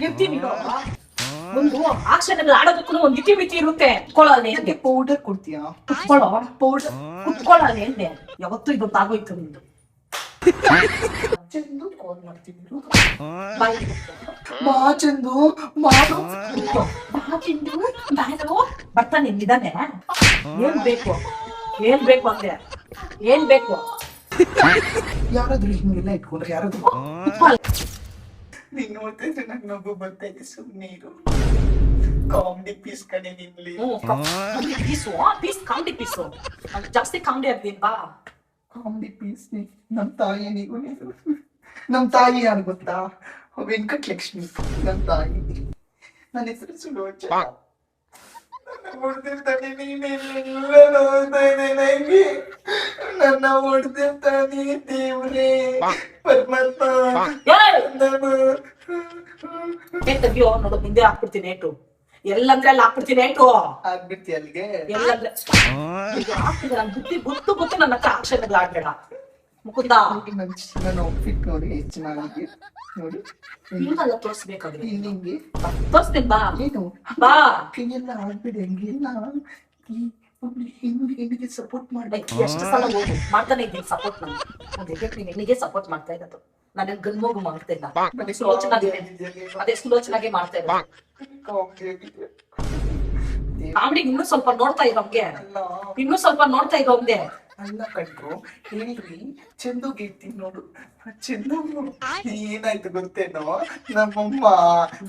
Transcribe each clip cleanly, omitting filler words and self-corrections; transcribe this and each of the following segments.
ಇರ್ತೀನಿ ಒಂದು ಆಕ್ಷನ್ಗಳು ಆಡೋದಕ್ಕೂ ಒಂದು ಇತಿಮಿತಿ ಇರುತ್ತೆ. ಕುತ್ಕೊಳ್ಳೋನೆ ನನಗೆ ಪೌಡರ್ ಕೊಡ್ತೀಯಾ? ಕುತ್ಕೊಳ್ಳೋ ಪೌಡರ್ ಕುತ್ಕೊಳ್ಳೋನೆ ಅಂದೆ. ಯಾವತ್ತೂ ಇದೊಂದು ಆಗೋಯ್ತು ನಿಂದು. ಚಂದು ಕಾಲ್ ಮಾಡ್ತೀನಿ. ಬಾಯ್ ಬಾ ಚಂದು ಮಾಡು. ಬಾ ಚಿಂದು ಬಾರು ಬರ್ತಾನೆ ನಿಧಾನೆ. ಏನ್ ಬೇಕು ಏನ್ ಬೇಕು ಅಂದೆ. ಏನ್ ಬೇಕು? ಯಾರಾದ್ರೂ ಹಿಂಗೆಲ್ಲ ಇಟ್ಕೊಂಡ್ರೆ ಯಾರಾದ್ರೂ ನೀನ್ ನೋಡ್ತಾ ಇದ್ರೆ ನಂಗೆ ನಗು ಬರ್ತಾ ಇದೆ. ಸುಮ್ಮನೆ ಇರು. ಕಾಮಿಡಿ ಪೀಸ್ ಕಡೆ ನಿನ್ಲಿ. Piece piece comedy piece. ಜಾಸ್ತಿ ಕಾಮಿಡಿ ಆಗ್ತೀನಿ ಬಾ. ಕಾಮಿಡಿ ಪೀಸ್ ನಮ್ ತಾಯಿ ನೀವು. ನಮ್ ತಾಯಿ ಯಾರು ಗೊತ್ತಾ? ವೆಂಕಟಲಕ್ಷ್ಮಿ ನಮ್ ತಾಯಿ. ನನ್ನ ಹೆಸರು ಸುಲೋಚನಾ. ಹೊಡೆದಿರ್ತಾನೆ ನೀನೆಲ್ಲ ನೋಡ್ತಾ ಇದೆ ನಂಗೆ. ನನ್ನ ಹೊಡೆದಿರ್ತಾನೆ ದೇವ್ರೇ ಪರಮಾತ್ಮ. ತೆಗಿಯೋ ನೋಡು ಮುಂದೆ ಹಾಕ್ಬಿಡ್ತೀನಿ ಏಟು. ಎಲ್ಲಂದ್ರೆ ಅಲ್ಲಿ ಹಾಕ್ಬಿಡ್ತೀನಿ ಏಟು. ಆಗ್ಬಿಡ್ತಿ ಅಲ್ಲಿಗೆ. ಎಲ್ಲಂದ್ರೆ ಹಾಕ್ತಿದ್ರೆ ನನ್ ಬುದ್ಧಿ ಗೊತ್ತು ಗೊತ್ತು. ನನ್ನ ಹತ್ರ ಆಕ್ಷನ್ಗಳು ಆಡ್ಬೇಡ ಮುಕುಂದ. ನನ್ನ ಔಟ್ಫಿಟ್ ನೋಡಿ ಎಷ್ಟು ಚೆನ್ನಾಗಿ ನೋಡಿ. ಹಿಂಗೆಲ್ಲ ತೋರ್ಸ್ಬೇಕಾದ್ರೆ ಹಿಂಗೆ ತೋರ್ಸ್ತೀನಿ ಬಾ. ಏನು ಬಾ ಹಿಂಗೆಲ್ಲ ಆಗ್ಬಿಡಿ. ಹಂಗೆಲ್ಲ ಹೆಣ್ಣಿಗೆ ಸಪೋರ್ಟ್ ಮಾಡಿ. ಎಷ್ಟು ಸಲ ಹೋಗು ಮಾಡ್ತಾನೆ ಇದ್ದೀನಿ ಸಪೋರ್ಟ್. ನಾನು ನೀನ್ ಹೆಣ್ಣಿಗೆ ಸಪೋರ್ಟ್ ಮಾಡ್ತಾ ಇರೋದು. ನಾನೇನ್ ಗಂಡ್ಮಗು ಮಾಡ್ತಾ ಇಲ್ಲ. ಅದೇ ಸುಲೋಚನಾಗೆ ಮಾಡ್ತಾ ಇರೋದು. ಕಾಮಿಡಿ ಇನ್ನೂ ಸ್ವಲ್ಪ ನೋಡ್ತಾ ಇರೋಂಗೆ. ಇನ್ನೂ ಸ್ವಲ್ಪ ನೋಡ್ತಾ ಇರೋಂಗೆ. ಅಲ್ಲ ಕಣ್ರು ಹೇಳ್ರಿ. ಚಂದುಗೆ ಇರ್ತೀನಿ ನೋಡು. ಚಂದು ಏನಾಯ್ತು ಗೊತ್ತೇನೋ? ನಮ್ಮಮ್ಮ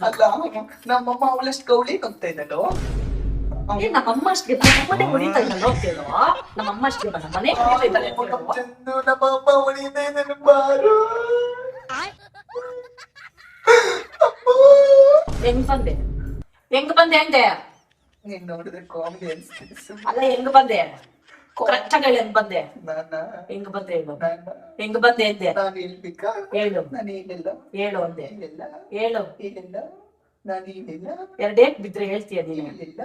ಅಲ್ಲ ನಮ್ಮಮ್ಮ ಅವಳಷ್ಟು ಗೌಳಿ ಹೋಗ್ತಾ ಇದ್ದಳು. ನಮ್ಮಮ್ಮ ಅಷ್ಟಿಗೆ ನಮ್ಮನೆ ಹೊಡಿತಾ ಇದ್ದಲ್ಲ ಕೇಳೋ. ನಮ್ಮಮ್ಮ ಅಷ್ಟಿಗೆ ಮನೆ ಹೊಡಿತಾ ಇದ್ದಾಳೆ. ಚಂದು ನಮ್ಮಮ್ಮ ಹೊಡಿತಾ ಇದ್ದಾನೆ ಬಾರು. ಹೆಂಗ್ ಬಂದೆ ಹೆಂಗ್ ಬಂದೆ ಅಂದೆ. ನೀನ್ ನೋಡಿದ್ರೆ ಕಾಮಿಡಿ ಅನ್ಸ್ತಿದೆ. ಅಲ್ಲ ಹೆಂಗ್ ಬಂದೆ ಕರೆಕ್ಟ್ ಆಗಿ ಹೇಳಿ. ಹೆಂಗ್ ಬಂದೆ? ಹೆಂಗ್ ಬಂದೆ ಹೇಳು. ಹೆಂಗ್ ಬಂದೆ ಅಂದೆ. ನಾನು ಹೇಳ್ಬೇಕಾ? ಹೇಳು. ನಾನು ಏನಿಲ್ಲ ಹೇಳು ಅಂದೆ. ಏನಿಲ್ಲ ಹೇಳು. ಏನಿಲ್ಲ ನಾನು ಏನಿಲ್ಲ. ಎರಡೇಟ್ ಬಿದ್ರೆ ಹೇಳ್ತೀಯ ನೀನು. ಏನಿಲ್ಲ.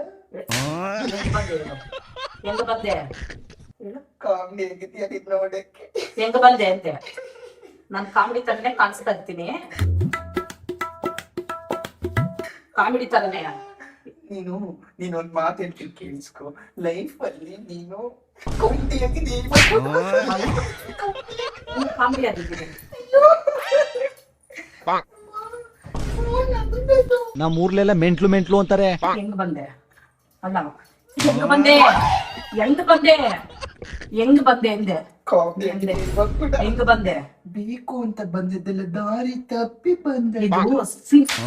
ಹೆಂಗ್ ಬಂದೆ ಹೇಳು. ಹೆಂಗ್ ಬಂದೆ ಹೇಳು. ಕಾಮಿಡಿ ಆಗಿದ್ಯಾ ನೀನ್ ನೋಡಕ್ಕೆ? ಹೆಂಗ್ ಬಂದೆ ಅಂದೆ. ನಾನ್ ಕಾಮಿಡಿ ತರನೇ ಕಾಣಿಸ್ತಾ ಇರ್ತೀನಿ. ಕಾಮಿಡಿ ತರನೇ. ನೀನೊಂದ್ ಮಾತು ಹೇಳ್ತೀನಿ ಕೇಳಿಸ್ಕೊ. ಲೈಫ್ ಅಲ್ಲಿ ನೀನು ಕಾಮಿಡಿ ಆಗಿದ್ದೀನಿ. ಕಾಮಿಡಿ ಆಗಿದ್ದೀನಿ. ನಮ್ಮ ಊರ್ಲೆಲ್ಲ ಮೆಂಟ್ಲು ಮೆಂಟ್ಲು ಅಂತಾರೆ. ಹೆಂಗ್ ಬಂದೆ ಅಲ್ಲ ಹೆಂಗ್ ಬಂದೆ ಹೆಂಗ್ ಬಂದೆ ಹೆಂಗ್ ಬಂದೆ ಅಂದೆ. ಕಾಮಿಡಿ ಹೆಂಗ್ ಬಂದೆ? ಬೇಕು ಅಂತ ಬಂದಿದ್ದೆಲ್ಲ ದಾರಿ ತಪ್ಪಿ ಬಂದೆ. ಇದು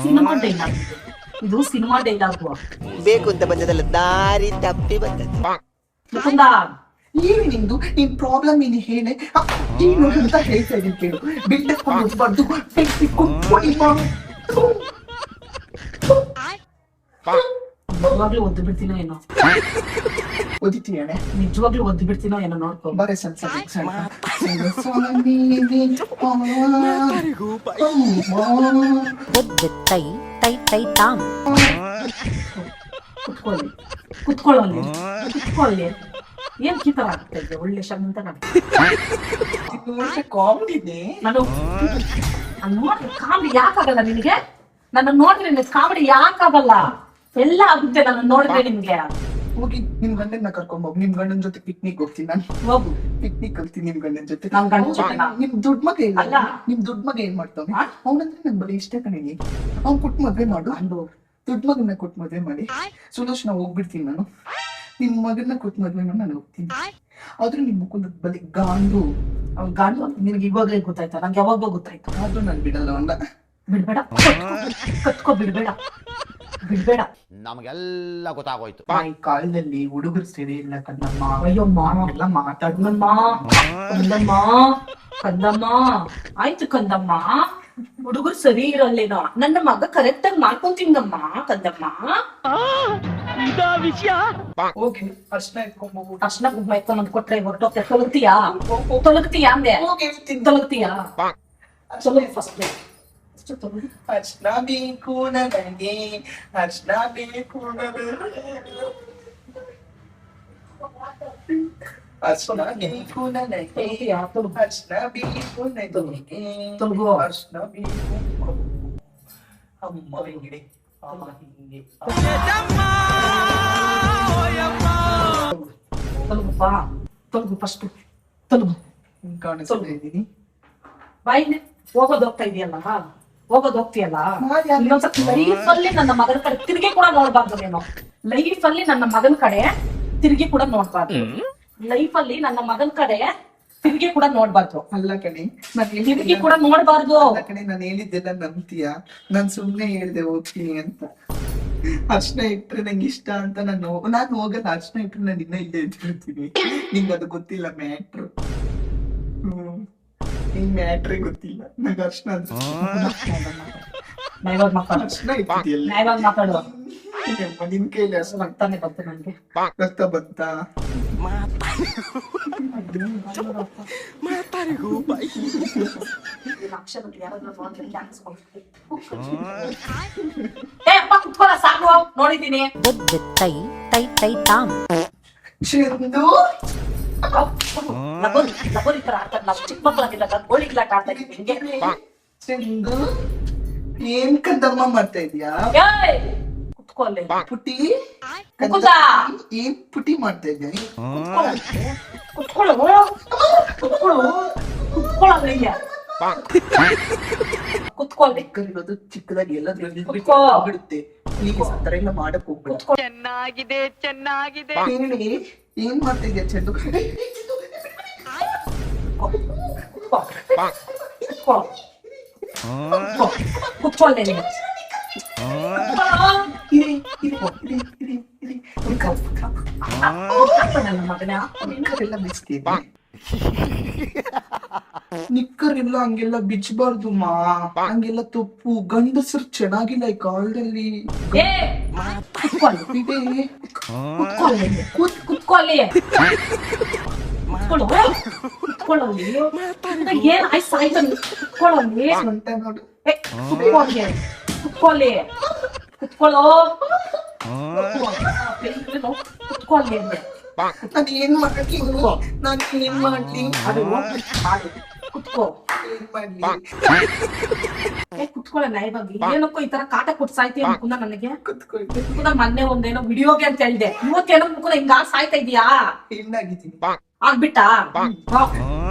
ಸಿನಿಮಾ ಡೈಲಾಗ್. ಇದು ಸಿನಿಮಾ ಡೈಲಾಗು. ಬೇಕು ಅಂತ ಬಂದದಲ್ಲ ದಾರಿ ತಪ್ಪಿ ಬಂದದ್ದು. ಮುಕುಂದ ಏನು ನಿಂದು ನಿನ್ ಪ್ರಾಬ್ಲಮ್ ಏನು ಹೇಳೆ. ಏನು ಅಂತ ಹೇಳ್ತಾ ಇದೀನಿ ಕೇಳು. ಬಿಟ್ಟಕೊಂಡು ಬರ್ದು ನಿಜವಾಗ್ಲೂ ಒದ್ದು ಬಿಡ್ತೀನೋ ಏನೋ. ಓದಿತೀಯಣೆ ನಿಜವಾಗ್ಲೂ ಒದ್ದು ಬಿಡ್ತೀನೋ ಏನೋ ನೋಡ್ಕೊ. ಬರೇ ಸಣ್ಣ ಕುತ್ಕೊಳ್ಳಿ ಕುತ್ಕೊಳ್ಳಿ ಕುತ್ಕೊಳ್ಳಿ. ಏನ್ ಕಿತರ ಆಗ್ತಾ ಇದೆ? ಒಳ್ಳೆ ಶಬ್ದ ಕಾಮಿಡಿನೇ. ನಾನು ನೋಡ್ರಿ ಕಾಮಿಡಿ ಯಾಕಾಗಲ್ಲ ನಿನಗೆ? ನನ್ನ ನೋಡಿದ್ರೆ ಕಾಮಿಡಿ ಯಾಕಾಗಲ್ಲ? ಎಲ್ಲ ಆಗುತ್ತೆ ನನ್ನ ನೋಡಿದ್ರೆ ನಿಮ್ಗೆ. ಹೋಗಿ ನಿಮ್ ಗಂಡನ್ನ ಕರ್ಕೊಂಡ್ ಹೋಗಿ. ನಿಮ್ ಗಂಡನ ಜೊತೆ ಪಿಕ್ನಿಕ್ ಹೋಗ್ತೀನಿ ನಾನು. ಹೋಗು ಪಿಕ್ನಿಕ್ ಹೋಗ್ತೀನಿ ನಿಮ್ ಗಂಡನ ಜೊತೆ. ನಮ್ ಗಂಡನ ಜೊತೆ ನಿಮ್ ದುಡ್ಡು ಮಗ ಇಲ್ಲ. ಅಲ್ಲ. ನಿಮ್ ದುಡ್ಡು ಮಗ ಏನ್ ಮಾಡ್ತಾವ? ಅವನಂದ್ರೆ ನನ್ ಬರೀ ಇಷ್ಟ ಕಣಿ. ಅವ್ನ್ ಕೊಟ್ಟು ಮದ್ವೆ ಮಾಡು. ದುಡ್ಡು ಮಗನ್ನ ಕೊಟ್ಟು ಮದ್ವೆ ಮಾಡಿ ಸುಲೋಚನಾ ಹೋಗ್ಬಿಡ್ತೀನಿ ನಾನು. ನಿಮ್ ಮಗನ್ನ ಕೊಟ್ಟು ಮದ್ವೆ ಮಾಡಿ ನಾನು ಹೋಗ್ತೀನಿ. ಆದ್ರೂ ನಿಮ್ ಮುಖದ ಬಲಿ ಗಾಂಡು. ಅವ್ನ ಗಾಂಡು ನಿನ್ಗೆ ಇವಾಗಲೇ ಗೊತ್ತಾಯ್ತಾ? ನಂಗೆ ಯಾವಾಗ್ಲೂ ಗೊತ್ತಾಯ್ತು. ಆದ್ರೂ ನಾನು ಬಿಡಲ್ಲ ಅವನ್ನ. ಬಿಡ್ಬೇಡ ಕತ್ಕೋ. ಬಿಡ್ಬೇಡ ಬಿಡ್ಬೇಡ. ನಮಗೆಲ್ಲ ಗೊತ್ತಾಗೋಯ್ತು. ಈ ಕಾಲದಲ್ಲಿ ಹುಡುಗರು ಸರಿ ಇಲ್ಲ ಕಣ್ಣಮ್ಮ. ಅಯ್ಯಮ್ಮ ಎಲ್ಲ ಮಾತಾಡ್ನಮ್ಮ. ಕಂದಮ್ಮ ಕಂದಮ್ಮ ಆಯ್ತು ಕಂದಮ್ಮ. ಹುಡುಗರು ಸರಿ ಇರಲ್ಲೇನೋ. ನನ್ನ ಮಗ ಕರೆಕ್ಟ್ ಆಗಿ ಮಾಡ್ಕೊಂತೀನಮ್ಮ ಕಂದಮ್ಮ. ಹೋಗಿ ಅರ್ಶನ ಇಟ್ಕೊಂಡ್ಬೋಗ್ಬಿಟ್ಟು ಅರ್ಶನ ಕುಂಕುಮ ಎತ್ಕೊಂಡ್ ಕೊಟ್ರೆ ಹೊರಟೋಗ್ತಾ ತೊಲಗ್ತೀಯಾ? ತೊಲಗ್ತೀಯಾ ಅಂದೆ. ತೊಲಗ್ತೀಯಾ? ಚಲೋ ಫಸ್ಟ್ ಅರ್ಶನ ಬೇಕು ನನಗೆ. ಅರ್ಶನ ಬೇಕು ನನಗೆ. ಅರ್ಶನ ಬೇಕು ನನಗೆ. ಅರ್ಶನ ಬೇಕು ನನಗೆ. ತೊಲಗು. ಅರ್ಶನ ಬೇಕು. ಅಮ್ಮ ಹಿಂಗೆ ಅಮ್ಮ ಹಿಂಗೆ ತೊಲಗುಪ್ಪಾ ತೊಲಗು ಫಸ್ಟ್ ತೊಲಗು ಹಿಂಗ್ ಕಾಣಿಸ್ತಾ ಇದ್ದೀನಿ. ಬಾಯಿನ ಹೋಗೋದು ಹೋಗ್ತಾ ಇದೆಯಲ್ಲ ಹೋಗೋದು ಹೋಗ್ತೀಯಲ್ಲ ಮಾಡಿ ಅಲ್ಲಿ ಇನ್ನೊಂದ್ಸತಿ ಲೈಫ್ ಅಲ್ಲಿ ನನ್ನ ಮಗನ ಕಡೆ ತಿರುಗಿ ಕೂಡ ನೋಡ್ಬಾರ್ದು ನೀನು. ಲೈಫ್ ಅಲ್ಲಿ ನನ್ನ ಮಗನ ಕಡೆ ತಿರುಗಿ ಕೂಡ ನೋಡ್ಬಾರ್ದು. ಲೈಫ್ ಅಲ್ಲಿ ನನ್ನ ಮಗನ ಕಡೆ ತಿರುಗಿ ಕೂಡ ನೋಡ್ಬಾರ್ದು. ಅಲ್ಲ ಕಣೆ ನಾನ್ ತಿರುಗಿ ಹೇಳಿದ್ದೆಲ್ಲ ಕೂಡ ನೋಡ್ಬಾರ್ದು. ಅಲ್ಲ ಕಣೆ ನಾನ್ ಹೇಳಿದ್ದೆಲ್ಲ ನಂಬ್ತೀಯ? ನಾನ್ ಸುಮ್ನೆ ಹೇಳ್ದೆ ಹೋಗ್ತೀನಿ ಅಂತ. ಅರ್ಶನ ಇಟ್ರೆ ನಂಗೆ ಇಷ್ಟ ಅಂತ ನಾನು ಹೋಗಲ್ಲ. ಅರ್ಶನ ಇಟ್ರೆ ನಾನು ಇನ್ನ ಇಲ್ಲೇ ಇದ್ಬಿಡ್ತೀನಿ. ನಿಂಗೆ ಅದು ಗೊತ್ತಿಲ್ಲ ಮ್ಯಾಟ್ರು. ನಿಂಗ್ ಮ್ಯಾಟ್ರೇ ಗೊತ್ತಿಲ್ಲ. ನಂಗೆ ಅರ್ಶನ ನ್ಯಾಯವಾಗಿ ಮಾತಾಡು. ಅರ್ಶನ ಇಟ್ಟಿದ್ಯಲ್ಲ ನ್ಯಾಯವಾಗಿ ಮಾತಾಡು. ನಿನ್ ಕೈಲಿ ಅರ್ಶನ ರಕ್ತಾನೆ ಬಂತು ನನ್ಗೆ. ರಕ್ತ ಬಂತ. ಅಕ್ಷರದಲ್ಲಿ ಯಾರಾದ್ರೂ ನೋಡಿದ್ರೆ ಚಾನ್ಸ್ ಕೊಡ್ತೀನಿ. ಏ ಅಪ್ಪ ಕುತ್ಕೊಳ್ಳ ಸಾಕು ನೋಡಿದ್ದೀನಿ. ತೈ ತೈ ತೈ ತಾಮ್ ಚಂದು ಲಗೋರಿ ತರ ಆಡ್ತಾರೆ. ನಾವು ಚಿಕ್ಕ ಮಕ್ಕಳಾಗಿಲ್ಲ ಗೋಳಿಗ್ಲಾಟ ಆಡ್ತಾ ಇದ್ವಿ. ಹಿಂಗೆ ಚಂದು ಏನ್ ಕದ್ದಮ್ಮ ಮಾಡ್ತಾ ಇದ್ಯಾ? ಏಯ್ ಕುತ್ಕೊ ಅಲ್ಲೇ. ಪುಟಿ ಕುತ್ಕೋ. ಏನ್ ಪುಟಿ ಮಾಡ್ತಾ ಇದ್ಯಾ? ಕುತ್ಕೊಳ್ಳು ಕುತ್ಕೊಳ್ಳು ಕುತ್ಕೊಳ್ಳೋದು ಹಿಂಗೆ ಕುತ್ಕೊಳ್ಳಿ. ಇರೋದು ಚಿಕ್ಕದಾಗಿ ಎಲ್ಲದ್ರಲ್ಲಿ ಕುತ್ಕೋ. ಬಿಡುತ್ತೆ. ಈಗ ಆತರ ಎಲ್ಲ ಮಾಡಕ್ ಹೋಗ್ಬೇಡ. ಕುತ್ಕೊಳ್ಳಿ. ಚೆನ್ನಾಗಿದೆ ಚೆನ್ನಾಗಿದೆ ಹೇಳಿ ಏನ್ ಮಾಡ್ತಾ ಇದ್ಯಾ ಚಂದು? ಕುತ್ಕೋ ಕುತ್ಕೋ ಕುತ್ಕೊಳ್ಳಿ ನೀನು. ಇರಿ, ಇರಿ, ಇರಿ, ಇರಿ, ಇರಿ. ನನ್ನ ಮಗನ ನಿಕ್ಕರ್ ಎಲ್ಲ ಬಿಚ್ತೀನಿ. ನಿಕ್ಕರ್ ಎಲ್ಲ ಹಂಗೆಲ್ಲ ಬಿಚ್ಚಬಾರ್ದು ಮಾ. ಹಂಗೆಲ್ಲ ತಪ್ಪು. ಗಂಡಸರು ಚೆನ್ನಾಗಿಲ್ಲ ಈ ಕಾಲದಲ್ಲಿ. ಏ ಕುತ್ಕೊಳ್ಳಿ ಇದೆ. ಕುತ್ಕೊಳ್ಳಿ ಕುತ್ಕೊಳ್ಳಿ ಕುತ್ಕೊಳ್ಳು ಕುತ್ಕೊಳ್ಳಿ. ಏನ್ ಆಯ್ತು ಆಯ್ತು ಕುತ್ಕೊಳ್ಳಿ. ಸೊಂಟ ನೋಡು. ಏ ಕುತ್ಕೊಳ್ಳಿ ಕುತ್ಕೊಳ್ಳಿ ಕುತ್ಕೊಳ್ಳೋ ಕುತ್ಕೊಳ್ಳಿ ಅಂದೆ. ನಾನು ಏನ್ ಮಾಡ್ಲಿ? ನಾನು ಏನ್ ಮಾಡ್ಲಿ? ಅದು ಹಾಡು ಕುತ್ಕೋ. ಏನ್ ಮಾಡ್ಲಿ? ಏ ಕುತ್ಕೊಳ್ಳೋ ನೈವಾಗಿ. ಏನಕ್ಕೋ ಈ ತರ ಕಾಟ ಕೊಟ್ಟು ಸಾಯ್ತಿ ಅನ್ಕುಂದ ನನಗೆ. ಕುತ್ಕೊಳ್ತೆ. ಮುಕುಂದ ಮೊನ್ನೆ ಒಂದೇನೋ ವಿಡಿಯೋಗೆ ಅಂತ ಹೇಳ್ದೆ. ಇವತ್ತೇನೋ ಮುಕುಂದ ಹಿಂಗ ಸಾಯ್ತಾ ಇದೀಯಾ? ಹೆಣ್ಣಾಗಿದ್ದೀನಿ. ಆಗ್ಬಿಟ್ಟಾ?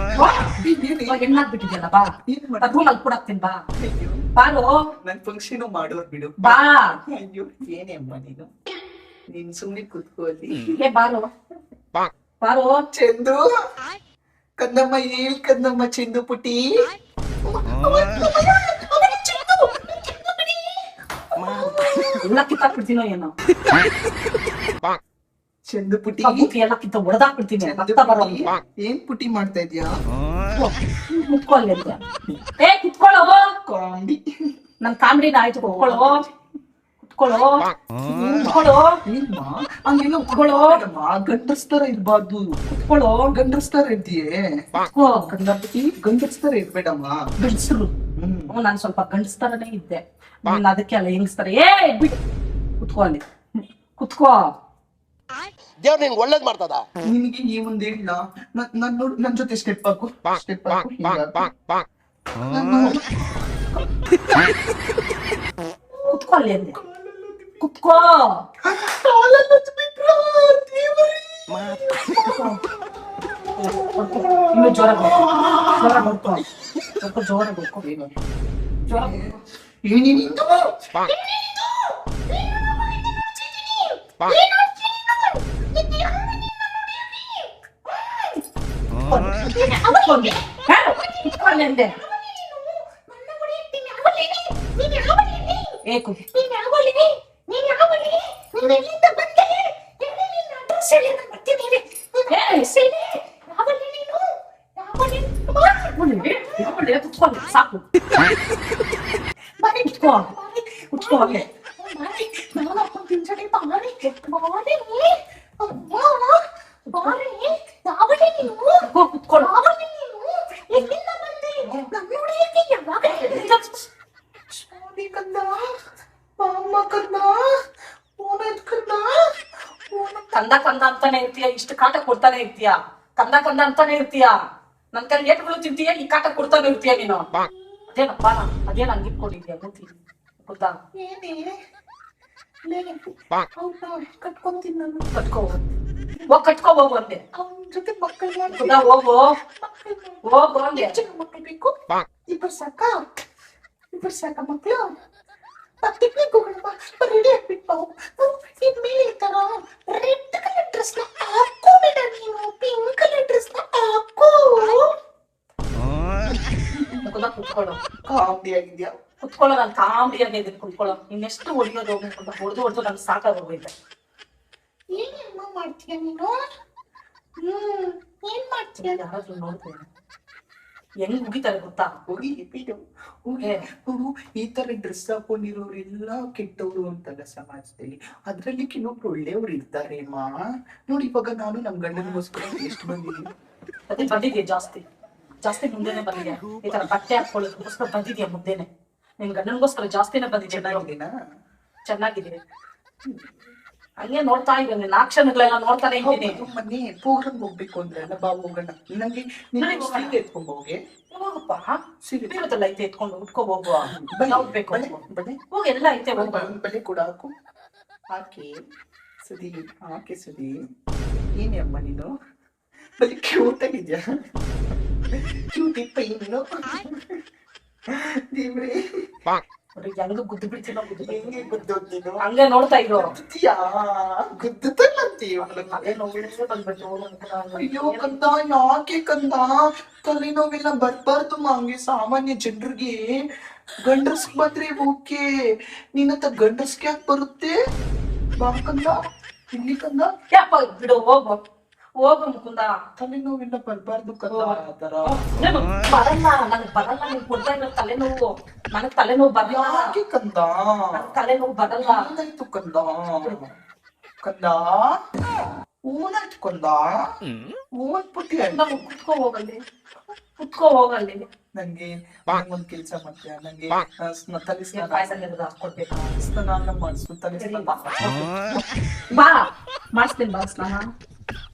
ಹೆಣ್ಣಾಗ್ಬಿಟ್ಟಿದ್ಯಲ್ಲ ಬಾ. ಏನ್ ಮಾಡ್ಲಿ? ರೂಮ್ ಅಲ್ಲಿ ಕೊಡಾಕ್ತೀನಿ ಬಾ. ಅಯ್ಯೋ, ಬಾರೋ ನನ್ ಫಂಕ್ಷನ್ ಮಾಡೋರ್ ಬಿಡು. ಬಾ. ಅಯ್ಯೋ ಏನೇ ಅಮ್ಮ ನೀನು. ನೀನ್ ಸುಮ್ನೆ ಕುತ್ಕೊಳ್ಳಿ. ಏ ಬಾರೋ ಬಾರೋ. ಚಂದು ಕನ್ನಮ್ಮ ಹೇಳ್ ಕನ್ನಮ್ಮ. ಚಂದು ಪುಟಿ ಎಲ್ಲ ಕಿತ್ತಾಕ್ಬಿಡ್ತೀನೋ ಏನೋ. ಚಂದು ಪುಟಿ ಕಬ್ಬುಕ್ಕೆ ಎಲ್ಲ ಕಿತ್ತ ಹೊಡೆದಾಕ್ಬಿಡ್ತೀನಿ. ಚಂದು ರಕ್ತ ಬರೋ ಪುಟಿ, ಏನ್ ಪುಟಿ ಮಾಡ್ತಾ ಇದ್ಯಾ? ಕುತ್ಕೊಳ್ಳಿ ಅಂತ. ಏ ಕುತ್ಕೊಳ್ಳೋ. ಕಾಮಿಡಿ. ನನ್ ಕಾಮಿಡಿನ ಆಯ್ತು. ಕುತ್ಕೊಳ್ಳೋ ಕುತ್ಕೊಳ್ಳೋ ಕುತ್ಕೊಳ್ಳೋ ಏನ್ಮಾ ಹಂಗೆಲ್ಲ ಕುತ್ಕೊಳ್ಳೋ ಗಂಡಸ್ತರ ಇರ್ಬಾರ್ದು. ಕುತ್ಕೊಳ್ಳೋ. ಗಂಡಸ್ತರ ಇರ್ತೀಯೇ. ಕುತ್ಕೋ. ಕನ್ನಡತಿ ಗಂಡಸ್ತರ ಇರ್ಬೇಡಮ್ಮ. ಗಂಡಸರು. ನಾನು ಸ್ವಲ್ಪ ಗಂಡಸ್ತರನೇ ಇದ್ದೆ. ನೀನ್ ಅದಕ್ಕೆ ಅಲ್ಲ ಹೆಂಗಸ್ತಾರೆ. ಏ ಬಿಟ್ಟು ಕುತ್ಕೋ ಅಲ್ಲಿ ಕುತ್ಕೋ. ದೇವ್ರು ನಿಂಗೆ ಒಳ್ಳೇದ್ ಮಾಡ್ತದ. ನಿನಗೆ ಈ ಒಂದ್ ಹೇಳ. ನಾನ್ ನೋಡು ನನ್ ಜೊತೆ ಸ್ಟೆಪ್ ಹಾಕು. ಸ್ಟೆಪ್ ಹಾಕು. ಕುತ್ಕೋ ಅಲ್ಲಿ ಅಂದೆ. ಕುತ್ಕೋ. ಇನ್ನು ಜ್ವರ ಜ್ವರ ಬರ್ಕೋ. ಸ್ವಲ್ಪ ಜೋರ ಬರ್ಕೋ. ಜ್ವರ ಬರ್ಕೋ. ಕುತ್ಕೊಳ್ಳಿ. ಹೇಳು, ಕುತ್ಕೊಳ್ಳಿ ಅಂದೆ. ಏ ಕುತ್ಕೋ. ಕುತ್ಕೊಳ್ಳಿ ಸಾಕು. ಕುತ್ಕೋ ಕುತ್ಕೋ ಅಲ್ಲೇ. ಕುತ್ಕೊಳ್ಳೋ. ಕಂದ ಕಂದ ಅಂತಾನೆ ಇರ್ತೀಯ. ಇಷ್ಟು ಕಾಟ ಕೊಡ್ತಾನೆ ಇರ್ತೀಯ. ಕಂದ ಕಂದ ಅಂತಾನೆ ಇರ್ತೀಯ. ನನ್ ಕೈ ಏಟ್ಗಳು ತಿಂತೀಯ. ಈ ಕಾಟ ಕೊಡ್ತಾನೆ ಇರ್ತೀಯ ನೀನು. ಅದೇನಪ್ಪ ಅದೇನ್ ಹಂಗಿಟ್ಕೊಂಡಿದ್ಯಾ ಗೊತ್ತಿಲ್ಲ. ಗೊತ್ತಾ? ಏನೇ ಕಟ್ಕೊಂತೀನಿ ನಾನು. ಕಟ್ಕೋ ಕಟ್ಕೋ ಹೋಗು ಅಂದೆ. ಅವನ ಜೊತೆ ಮಕ್ಕಳು ಗೊತ್ತಾ? ಹೋಗು ಹೋಗು ಅಂದೆ. ಮಕ್ಕಳು ಬೇಕು. ಇಬ್ಬರು ಸಾಕ ಮಕ್ಕಳು. ಪಿಕ್ನಿಕ್ ಹೋಗೋಣ, ರೆಡಿ ಆಗ್ಬಿಟ್ಟು ಇದ್ಮೇಲೆ ಈ ತರ ರೆಡ್ ಕಲರ್ ಡ್ರೆಸ್ ನ ಹಾಕೋಬೇಡ ನೀನು, ಪಿಂಕ್ ಕಲರ್ ಡ್ರೆಸ್ ನ ಹಾಕೋ. ಗೊತ್ತಾ? ಕುತ್ಕೊಳ್ಳೋ ಕಾಮಿಡಿ ಆಗಿದ್ಯಾ? ಕುತ್ಕೊಳ್ಳೋ, ನಾನು ಕಾಮಿಡಿ ಆಗಿದ್ದೀನಿ. ಕುತ್ಕೊಳ್ಳೋ. ಇನ್ನೆಷ್ಟು ಹೊಡಿಯೋದು ಅಂತ ಹೊಡೆದು ನಂಗೆ ಸಾಕಾಗೋಗೈತೆ. ಏನೇಮ್ಮ ಮಾಡ್ತೀಯ ನೀನು? ಏನ್ ಮಾಡ್ತೀಯ? ಯಾರಾದ್ರೂ ನೋಡ್ತೇನೆ ಹೆಂಗ್ ಮುಗಿತಾರೆ ಗೊತ್ತಾ? ಹೋಗಿ ಬಿಡು, ಹೋಗಿ ನೋಡು. ಈ ತರ ಡ್ರೆಸ್ ಹಾಕೊಂಡಿರೋರೆಲ್ಲ ಕೆಟ್ಟವ್ರು ಅಂತಲ್ಲ ಸಮಾಜದಲ್ಲಿ, ಅದ್ರಲ್ಲಿ ಕೆಲವೊಬ್ರು ಒಳ್ಳೆಯವ್ರು ಇರ್ತಾರೆ ಅಮ್ಮ. ನೋಡಿ ಇವಾಗ ನಾನು ನಮ್ ಗಂಡನಿಗೋಸ್ಕರ ಎಷ್ಟು ಬಂದಿದ್ದೀನಿ. ಅದೇ ಬಂದಿದ್ಯಾ? ಜಾಸ್ತಿ ಮುಂದೆನೆ ಬಂದಿದ್ಯಾ? ಈ ತರ ಬಟ್ಟೆ ಹಾಕೊಳ್ಳೋದಕ್ಕೋಸ್ಕರ ಬಂದಿದ್ಯಾ ಮುಂದೆನೆ? ನಿನ್ ಗಂಡನಿಗೋಸ್ಕರ ಜಾಸ್ತಿನೇ ಬಂದಿದ್ಯಾ? ಚೆನ್ನಾಗಿದ್ದೀನಾ? ಚೆನ್ನಾಗಿದೆ. ಹಂಗೆ ನೋಡ್ತಾ ಇದ್ದೀನಿ, ನಾಕ್ಷಣಗಳೆಲ್ಲ ನೋಡ್ತಾನೆ ಇದ್ದೀನಿ. ಮೊನ್ನೆ ಪ್ರೋಗ್ರಾಮ್ ಹೋಗ್ಬೇಕು ಅಂದ್ರೆ ಅಲ್ಲ, ಬಾ ಹೋಗೋಣ. ನಂಗೆ ಸೀರೆ ಎತ್ಕೊಂಡ್ ಹೋಗಿ. ಹೋಗಪ್ಪ, ಸೀರೆ ಬೀಳದಲ್ಲ ಐತೆ ಎತ್ಕೊಂಡು ಉಟ್ಕೋ ಹೋಗುವ. ಬಳೆ, ಯಾವ್ದು ಬೇಕು ಬಳೆ, ಬಳೆ. ಹೋಗಿ, ಎಲ್ಲ ಐತೆ ಹೋಗುವ. ಬಳೆ ಕೂಡ ಹಾಕು. ಹಾಕಿ ಸುದಿ, ಹಾಕಿ ಸುದಿ. ಏನೇ ಅಮ್ಮ ನೀನು ಬರೀ ಕ್ಯೂಟ್ ಆಗಿದ್ಯಾ? ಕ್ಯೂಟ್ ಇಪ್ಪ ನೀನು. ದೇವ್ರೇ, ಹೆಂಗ ಗುದ್ದು ಬಿಡ್ತೀನೋ ಹೆಂಗೆ ಗುದ್ದೋದ್ ನೀನು? ಹಂಗೆ ನೋಡ್ತಾ ಇರೋ. ಗುದ್ದಿಯಾ? ಗುದ್ದುತ್ತಲ್ಲ ಅಂತೀಯ. ಅದೇ ನೋವು ಬಂದ್ಬಿಟ್ಟು. ಅಯ್ಯೋ ಕಂದ, ಯಾಕೆ ಕಂದ? ತಲೆನೋವೆಲ್ಲ ಬರ್ಬಾರ್ದು ಹಂಗೆ ಸಾಮಾನ್ಯ ಜನರಿಗೆ. ಗಂಡಸ್ ಬಂದ್ರೆ ಓಕೆ, ನಿನ್ನತ್ತ ಗಂಡಸ್ಗೆ ಯಾಕೆ ಬರುತ್ತೆ? ಬಾ ಕಂದ, ಇಲ್ಲಿ ಕಂದ. ಯಪ್ಪ ಬಿಡು, ಹೋಗು ಮುಕುಂದ. ತಲೆನೋವೆಲ್ಲ ಬರ್ಬಾರ್ದು ಕಂದ. ಆ ತರ ಬರಲ್ಲ, ನನಗ್ ಬರಲ್ಲ. ನೀನ್ ಕೊಡ್ತಾ ಇರೋ ತಲೆನೋವು, ನನಗ್ ತಲೆನೋವು ಬರಲ್ಲ. ಯಾಕೆ ಕಂದ? ನನಗ್ ತಲೆನೋವು ಬರಲ್ಲ. ಏನಾಯ್ತು ಕಂದ? ಕಂದ ಊನಾಯ್ತು ಕಂದ. ಊನ್ಬಿಟ್ಟಿ ನಮ್ಗ್ ಕುತ್ಕೋ ಹೋಗಲ್ಲಿ. ನಂಗೆ ಒಂದ್ ಕೆಲ್ಸ ಮಾಡ್ತೀಯ? ನಂಗೆ ತಲೆ ಸ್ನಾನ ಪಾಯಸ ಹಾಕೊಡ್ಬೇಕು. ಸ್ನಾನ ಮಾಡಿಸ್ಬಿಟ್ಟು ತಲೆ ಸರಿ, ಸ್ನಾನ ಬಾ ಮಾಡಿಸ್ತೀನಿ. ಬಾ ಸ್ನಾನ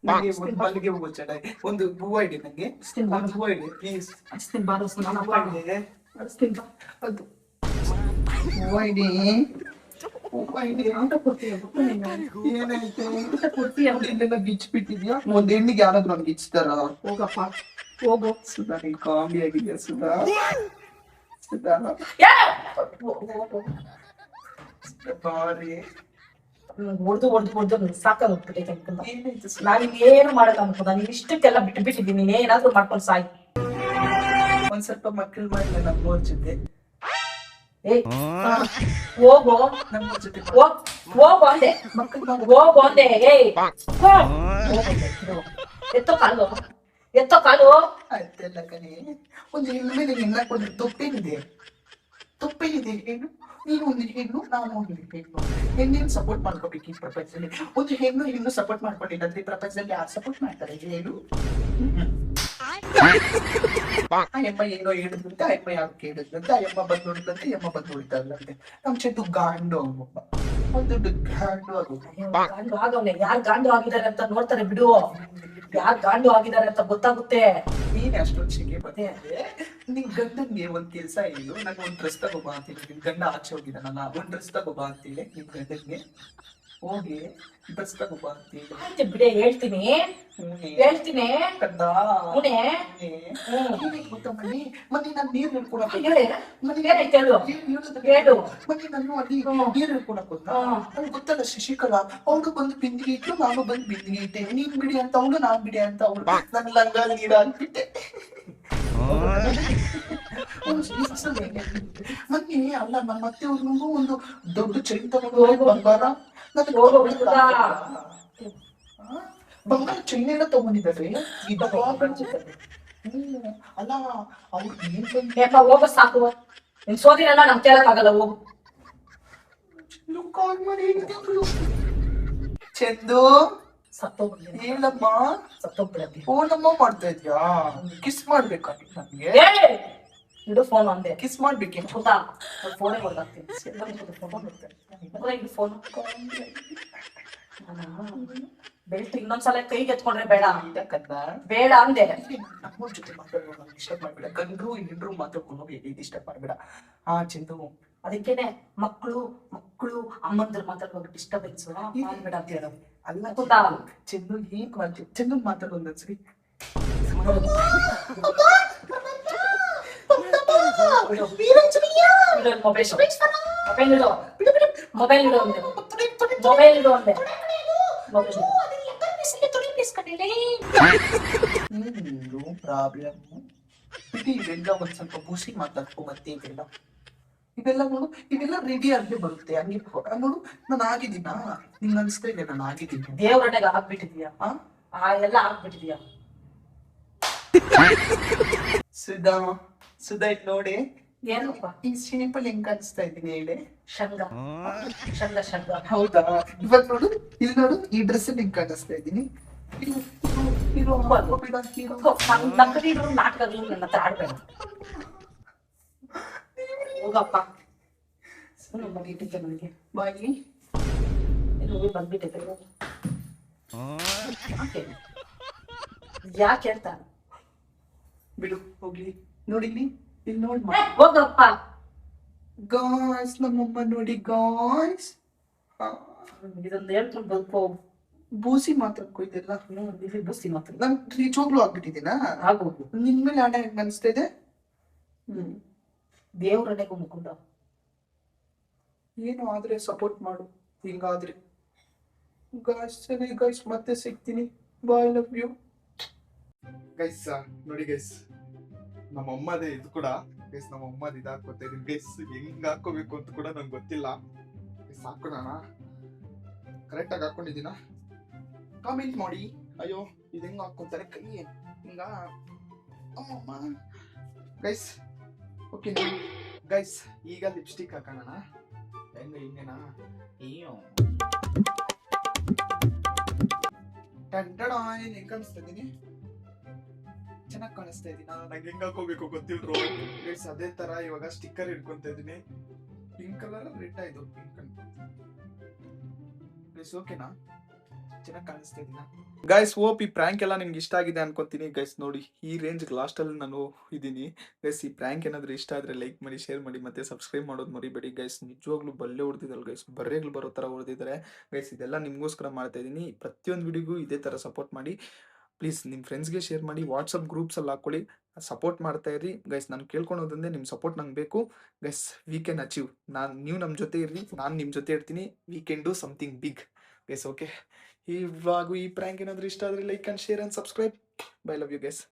ನಂಗೆ ಒಂದು ಮಲ್ಲಿಗೆ ಹೂವು ಚೆನ್ನಾಗಿ ಒಂದು ಹೂವ ಇಡಿ. ನಂಗೆ ಬಾ. ಒಂದು ಹೂವ ಇಡಿ ಪ್ಲೀಸ್. ಮಾಡಿಸ್ತೀನಿ. ಬಾ ಸ್ನಾನ ಹೂವ ಇಡಿ. ಮಾಡಿಸ್ತೀನಿ. ಬಾ. ಅದು ಹೂವ ಇಡಿ, ಹೂವ ಇಡಿ. ಊಟ ಕೊಡ್ತೀಯ? ಏನೈತೆ? ಊಟ ಕೊಡ್ತೀಯ? ಇಲ್ಲೆಲ್ಲ ಗಿಚ್ಬಿಟ್ಟಿದ್ಯಾ? ಒಂದ್ ಹೆಣ್ಣಿಗೆ ಯಾರಾದ್ರೂ ಒಂದ್ ಗಿಚ್ತಾರ? ಹೋಗಪ್ಪ ಹೋಗು. ಸುಧಾ, ನೀನ್ ಕಾಮಿಡಿ ಆಗಿದ್ಯಾ ಸುಧಾ? ಸುಧಾ ಬಾರಿ. ಹೊಡ್ದು ಸಾಕಾಗೋಗ್ಬಿಟ್ಟೈತೆ ಅನ್ಕೊಂಡ. ಏನಾಯ್ತು ಸುಧಾ? ನಾನು ಏನು ಮಾಡಲ್ಲ ಅನ್ಕೊಂಡ. ನೀನ್ ಇಷ್ಟಕ್ಕೆಲ್ಲ ಬಿಟ್ಟಿದ್ದೀನಿ. ನೀನ್ ಏನಾದ್ರೂ ಮಾಡ್ಕೊಂಡು ಸಾಯ್. ಒಂದ್ ಸ್ವಲ್ಪ ಮಕ್ಕಳು ಮಾಡಿಲ್ಲ ನಮ್ಮವ್ರ ಜೊತೆ. ಹೋಗು, ನಮ್ಮವ್ರ ಜೊತೆ ಹೋಗು ಅಂದೆ. ಹೋಗು ಅಂದೆ. ಎತ್ತೋ ಕಾಲು. ಆಯ್ತಲ್ಲ ಕಣೆ. ಒಂದು ಹೆಣ್ಣು ಮೇಲೆ ಹೆಣ್ಣಾಕೊಂಡ್ರೆ ತಪ್ಪೇನಿದೆ ಹೇಳು? ನೀನು ಒಂದು ಹೆಣ್ಣು, ನಾನು ಒಂದು ಹೆಣ್ಣು. ಹೆಣ್ಣಿನ ಸಪೋರ್ಟ್ ಮಾಡ್ಕೋಬೇಕು ಈ ಪ್ರಪಂಚದಲ್ಲಿ. ಒಂದು ಹೆಣ್ಣು ಸಪೋರ್ಟ್ ಮಾಡ್ಕೊಂಡಿಲ್ಲ ಅಂದ್ರೆ ಈ ಪ್ರಪಂಚದಲ್ಲಿ ಯಾರು ಸಪೋರ್ಟ್ ಮಾಡ್ತಾರೆ ಹೇಳು? ಆ ಎಮ್ಮ ಏನೋ ಹೇಳಿದ್ರಂತೆ, ಆ ಎಮ್ಮ ಯಾರು ಕೇಳಿದ್ರಂತೆ, ಆ ಎಮ್ಮ ಬಂದು ನೋಡಿದ್ರಂತೆ, ಎಮ್ಮ ಬಂದು ನೋಡಿದ್ರಂತೆ. ನಮ್ ಚೆದ್ದು ಗಾಂಡು ಅವನೊಬ್ಬ, ಒಂದು ದೊಡ್ಡ ಗಾಂಡು ಆಗೋದು. ಗಾಂಡು ಆಗವ್ನೆ. ಯಾರು ಗಾಂಡು ಆಗಿದ್ದಾರೆ ಅಂತ ನೋಡ್ತಾರೆ ಬಿಡು. ಯಾರು ಗಾಂಡು ಆಗಿದ್ದಾರೆ ಅಂತ ಗೊತ್ತಾಗುತ್ತೆ. ನೀನ್ ಅಷ್ಟೊಂದು ಶಿಕೆ ಬತ್ತೆ. ನಿನ್ ಗಂಡನ್ಗೆ ಒಂದ್ ಕೆಲ್ಸ ಹೇಳು, ನಂಗೆ ಒಂದ್ ಡ್ರೆಸ್ ತಗೋಬಾ ಅಂತೀನಿ. ನಿನ್ ಗಂಡ ಆಚೆ ಹೋಗಿದ್ದಾನಲ್ಲ, ಒಂದ್ ಡ್ರೆಸ್ ತಗೋಬಾ ಅಂತೇಳಿ ನಿನ್ ಗಂಡನ್ಗೆ ಹೋಗಿ ಡ್ರೆಸ್ ತಗೋಬಾ ಅಂತೇಳಿ. ಆಯ್ತು ಬಿಡೆ, ಹೇಳ್ತೀನಿ. ಕಂದ ಮುನೆ. ಮೊನ್ನೆ ನಾನು ನೀರ್ ಹಿಡ್ಕೊಳಕ್ ಹೇಳಿ. ಏನೈತೆ ಹೇಳು. ಹೇಳು. ಮೊನ್ನೆ ನಾನು ಅಲ್ಲಿ ನೀರ್ ಹಿಡ್ಕೊಳಕ್ ಹೋದ. ಅವ್ಳು ಗೊತ್ತಲ್ಲ ಶಶಿಕಲಾ, ಅವಳು ಬಂದು ಬಿಂದಿಗೆ ಇಟ್ಲು, ನಾನು ಬಂದು ಬಿಂದಿಗೆ ಇಟ್ಟೆ. ನೀನ್ ಬಿಡಿ ಅಂತ ಅವಳು, ನಾನ್ ಬಿಡಿ ಅಂತ ಅವಳು. ನನ್ ಲಂಗ ನೀರ ಅಂದ್ಬಿಟ್ಟೆ. ಮೊನ್ನೆ ಅಲ್ಲ ನಮ್ಮ ಮತ್ತೆ ಅವ್ರಿಗೂ ಒಂದು ದೊಡ್ಡ ಚೈನ್ ತಗೊಂಡು ಬಂಗಾರ ಬಂಗಾರ ಚೈನ್ ಎಲ್ಲ ತಗೊಂಡಿದ್ದಾರೆ. ಅಲ್ಲ ಅವ್ರು ಏನ್ ಯಾಕ ಹೋಗ ಸಾಕು. ನಿನ್ ಸೋದಿನೆಲ್ಲ ನಮ್ ಕೇಳಕ್ಕಾಗಲ್ಲ. ಹೋಗು. ಚಂದು ಸತ್ತೋಗ್ಬಿಡ್ಲಿ. ಹೇಳಮ್ಮ. ಸತ್ತೋಗ್ಬಿಡಲಿ. ಫೋನಮ್ಮ ಮಾಡ್ತಾ ಇದ್ಯಾ? ಕಿಸ್ ಮಾಡ್ಬೇಕಾ ನನ್ಗೆ? ಇಡು ಫೋನ್ ಅಂದೆ. ಕಿಸ್ ಮಾಡ್ಬೇಕೇನು? ಗೊತ್ತಾ? ಫೋನೇ ಹೊಡೆದಾಗ್ತೀನಿ. ಫೋನ್ ಬೆಲ್ಟ್ ಇನ್ನೊಂದ್ಸಲ ಕೈಗೆ ಎತ್ಕೊಂಡ್ರೆ ಬೇಡ. ಬೇಡ ಅಂದೆ. ನಮ್ಮವ್ರ ಜೊತೆ ಮಾತಾಡೋದು ಡಿಸ್ಟರ್ಬ್ ಮಾಡ್ಬೇಡ. ಗಂಡ್ರು ಹೆಂಡ್ರು ಮಾತಾಡ್ಕೊಂಡು ಹೋಗಿ ಡಿಸ್ಟರ್ಬ್ ಮಾಡ್ಬೇಡ. ಚಂದು ಅದಕ್ಕೇನೆ ಮಕ್ಕಳು ಅಮ್ಮಂದ್ರ ಮಾತಾಡುವಾಗ ಡಿಸ್ಟರ್ಬೆನ್ಸ್ ಮಾಡ್ಬೇಡ ಅಂತ ಹೇಳೋದು. ಅಲ್ಲ ಗೊತ್ತಾ? ಚೆನ್ನು ಹೇಗ್ ಮಾಡ್ತೀವಿ ಚೆನ್ನು ಮಾತಾಡೋ ಒಂದೊಂದ್ಸರಿ ಮೊಬೈಲ್ ಇಡು ಅಂದೆ. ಪ್ರಾಬ್ಲಮ್ ಬಿಡಿ. ಇವೆಲ್ಲ ಒಂದ್ ಸ್ವಲ್ಪ ಬೂಸಿ ಮಾತಾಡ್ಕೊ ಮತ್ತೆ ಇದೆಲ್ಲ ನೋಡು, ಇದೆಲ್ಲ ರೆಡಿ ಆಗಿ ಬರುತ್ತೆ. ಹಂಗೆ ನೋಡು, ನಾನು ಆಗಿದ್ದೀನಾ? ನಿಂಗೆ ಅನಿಸ್ತಾ ಇದೆ ನಾನು ಆಗಿದ್ದೀನಿ? ದೇವ್ರೊಳಗೆ ಆಗ್ಬಿಟ್ಟಿದ್ಯಾ? ಎಲ್ಲ ಆಗ್ಬಿಟ್ಟಿದ್ಯಾ? ಸುಧಾ ಇದ್ ನೋಡಿ, ಏನಪ್ಪ ಈ ಶೇಪ್ ಅಲ್ಲಿ ಹೆಂಗ್ ಕಾಣಿಸ್ತಾ ಇದ್ದೀನಿ ಹೇಳಿ? ಶಂಗ. ಹೌದಾ? ಇವಾಗ ನೋಡು, ಇಲ್ಲಿ ನೋಡು, ಈ ಡ್ರೆಸ್ ಅಲ್ಲಿ ಹೆಂಗ್ ಕಾಣಿಸ್ತಾ ಇದ್ದೀನಿ? ನಕಲಿ ನಾಟಕಗಳು ನನ್ನ ಹತ್ರ ಆಡ್ಬೇಡ. ಹೋಗಪ್ಪ. ನನಗೆ ಬಾಯಿ ಬಂದ್ಬಿಟ್ಟೈತೆ. ಯಾಕೆ ಅಂತ ಬಿಡು ಹೋಗ್ಲಿ. ನೋಡಿ ಇಲ್ಲಿ ನೋಡಿ ಹೋಗಪ್ಪ. ಗಾಯ್ಸ್, ನಮ್ಮಮ್ಮ ನೋಡಿ ಗಾಯ್ಸ್. ಇದೊಂದು ಹೇಳ್ಕೊಂಡು ಬದುಕೋ. ಬೂಸಿ ಮಾತಾಡ್ಕೊ ಇದೆಲ್ಲ. ಬುಸ್ತಿ ಮಾತ್ರ ನನ್ ನಿಜವಾಗ್ಲೂ ಆಗ್ಬಿಟ್ಟಿದ್ದೀನಾ? ಆಗೋದು. ನಿನ್ ಮೇಲೆ ಆಡ ಹೆಂಗ್ ಅನಿಸ್ತಾ ಇದೆ? ದೇವ್ರನೆಗೂ ಮುಕುಂದ. ಏನು ಆದ್ರೆ ಸಪೋರ್ಟ್ ಮಾಡು. ಹಿಂಗಾದ್ರೆ ಗಾಯ್ಸ್, ಸರಿ ಗೈಸ್, ಮತ್ತೆ ಸಿಗ್ತೀನಿ. ಬಾಯ್, ಲವ್ ಯು ಗೈಸ್. ನೋಡಿ ಗೈಸ್, ನಮ್ಮ ಅಮ್ಮದೇ ಇದು ಕೂಡ ಗೈಸ್. ನಮ್ಮ ಅಮ್ಮದ ಇದು ಹಾಕೋತಾ ಇದೀನಿ ಗೈಸ್. ಹೆಂಗ್ ಹಾಕೋಬೇಕು ಅಂತ ಕೂಡ ನಂಗೆ ಗೊತ್ತಿಲ್ಲ ಗೈಸ್. ಹಾಕೋಣ, ಕರೆಕ್ಟ್ ಆಗಿ ಹಾಕೊಂಡಿದ್ದೀನ? ಕಾಮೆಂಟ್ ಮಾಡಿ. ಅಯ್ಯೋ, ಇದು ಹೆಂಗ್ ಹಾಕೋತಾರೆ ಕೈ ಹಿಂಗ ಅಮ್ಮಮ್ಮ ಗೈಸ್. ಓಕೆ ಗೈಸ್, ಈಗ ಲಿಪ್ಸ್ಟಿಕ್ ಹಾಕೋಣ. ಹಿಂಗೇನಾ? ಅಯ್ಯೋ, ಹೆಂಗ್ ಕಾಣಿಸ್ತಾ ಇದ್ದೀನಿ? ಚೆನ್ನಾಗಿ ಕಾಣಿಸ್ತಾ ಇದೀನಾ? ನಂಗೆ ಹೆಂಗ್ ಹಾಕೋಬೇಕು ಗೊತ್ತಿಲ್ರು ಗೈಸ್. ಅದೇ ತರ ಇವಾಗ ಸ್ಟಿಕ್ಕರ್ ಇಟ್ಕೊಂತ ಇದೀನಿ. ಪಿಂಕ್ ಕಲರ್, ರೆಡ್ ಆಯ್ತು ಪಿಂಕ್ ಗೈಸ್. ಓಕೆನಾ? ಚೆನ್ನಾಗಿ ಕಾಣಿಸ್ತಾ ಇದೀನಾ ಗೈಸ್? ಹೋಪ್ ಈ ಪ್ರ್ಯಾಂಕ್ ಎಲ್ಲ ನಿಮ್ಗೆ ಇಷ್ಟ ಆಗಿದೆ ಅನ್ಕೊಂತೀನಿ ಗೈಸ್. ನೋಡಿ, ಈ ರೇಂಜ್ ಲಾಸ್ಟ್ ಅಲ್ಲಿ ನಾನು ಇದೀನಿ ಗೈಸ್. ಈ ಪ್ರ್ಯಾಂಕ್ ಏನಾದ್ರು ಇಷ್ಟ ಆದ್ರೆ ಲೈಕ್ ಮಾಡಿ, ಶೇರ್ ಮಾಡಿ, ಮತ್ತೆ ಸಬ್ಸ್ಕ್ರೈಬ್ ಮಾಡೋದು ಮರಿಬೇಡಿ ಗೈಸ್. ನಿಜವಾಗ್ಲೂ ಬಲ್ಲೆ ಹೊಡೆದಿದ್ದಲ್ಲ ಗೈಸ್, ಬರ್ರೆಗಳು ಬರೋ ತರ ಹೊಡೆದಿದ್ದಾರೆ ಗೈಸ್. ಇದೆಲ್ಲ ನಿಮ್ಗೋಸ್ಕರ ಮಾಡ್ತಾ ಇದೀನಿ. ಪ್ರತಿಯೊಂದು ವಿಡಿಯೋಗೂ ಇದೇ ತರ ಸಪೋರ್ಟ್ ಮಾಡಿ ಪ್ಲೀಸ್. ನಿಮ್ಮ ಫ್ರೆಂಡ್ಸ್ಗೆ ಶೇರ್ ಮಾಡಿ, ವಾಟ್ಸಪ್ ಗ್ರೂಪ್ಸಲ್ಲಿ ಹಾಕೊಳ್ಳಿ, ಸಪೋರ್ಟ್ ಮಾಡ್ತಾ ಇರಿ ಗೈಸ್. ನಾನು ಕೇಳ್ಕೊಳೋದಂದ್ರೆ ನಿಮ್ಮ ಸಪೋರ್ಟ್ ನಂಗೆ ಬೇಕು ಗೈಸ್. We can achieve. ನೀವು ನಮ್ಮ ಜೊತೆ ಇರ್ರಿ, ನಾನು ನಿಮ್ಮ ಜೊತೆ ಇರ್ತೀನಿ. We can do something big guys. Okay, ಇವಾಗ ಈ ಪ್ರ್ಯಾಂಕ್ ಏನಾದರೂ ಇಷ್ಟ ಆದರೆ like and share and subscribe. Bye, love you guys.